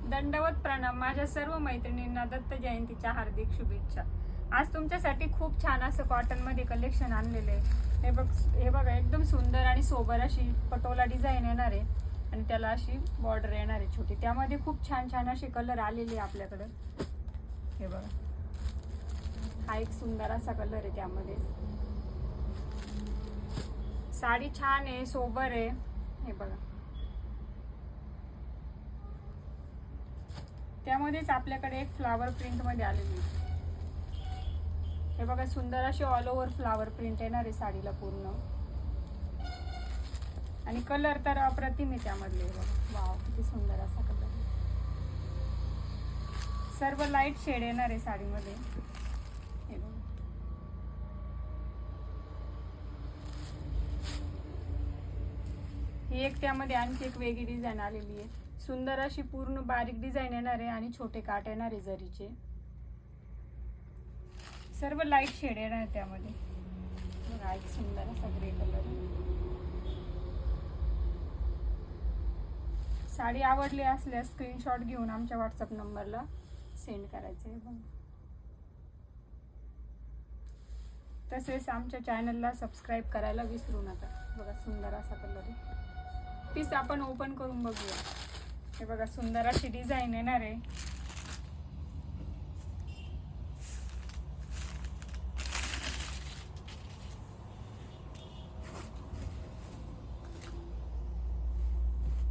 दंडवत प्रणाम माझ्या सर्व मैत्रिणींना दत्त जयंतीच्या हार्दिक शुभेच्छा। आज तुमच्यासाठी खूप छान असं कॉटन मध्ये कलेक्शन आणलेले आहे। हे बघा एकदम सुंदर आणि सोबर अशी पटोला डिझाईन येणार आहे आणि त्याला अशी बॉर्डर येणार आहे छोटी। त्यामध्ये खूप छान छान असे कलर आलेले आपल्याकडे। हे बघा हा एक सुंदर असा कलर आहे त्यामध्ये। साडी छान आहे, सोबर आहे। हे बघा त्यामध्येच आपल्याकडे एक फ्लावर प्रिंट मध्ये आलेली आहे। हे बघा सुंदर अशी ऑल ओव्हर फ्लावर प्रिंट येणार आहे साडीला पूर्ण आणि कलर तर अप्रतिम आहे त्यामधले। वाव किती सुंदर असा कलर आहे। सर्व लाईट शेड येणार आहे साडीमध्ये। हे बघा ही एक त्यामध्ये आणखी एक वेगळी डिझाईन आलेली आहे। सुंदर अशी पूर्ण बारीक डिझाईन येणार आहे आणि छोटे काट येणार आहे जरीचे। सर्व लाईट शेड येणार आहे त्यामध्ये। बघा एक सुंदर असा ग्रे कलर। साडी आवडली असल्यास स्क्रीनशॉट घेऊन आमच्या व्हॉट्सअप नंबरला सेंड करायचे आहे। तसेच आमच्या चॅनलला सबस्क्राईब करायला विसरू नका। बघा सुंदर असा कलर आहे। पीस आपण ओपन करून बघूया। हे बघा सुंदर अशी डिझाईन येणार आहे।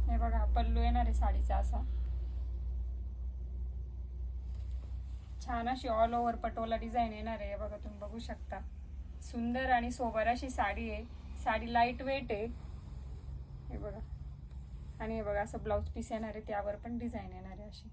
हे बघा पल्लू येणार आहे साडीचा असा। छान अशी ऑल ओव्हर पटोला डिझाईन येणार आहे। बघा तुम्ही बघू शकता सुंदर आणि सोबर अशी साडी आहे। साडी लाईट वेट आहे। हे बघा आणि हे बघा असं ब्लाउज पीस येणार आहे त्यावर पण डिझाईन येणार आहे अशी।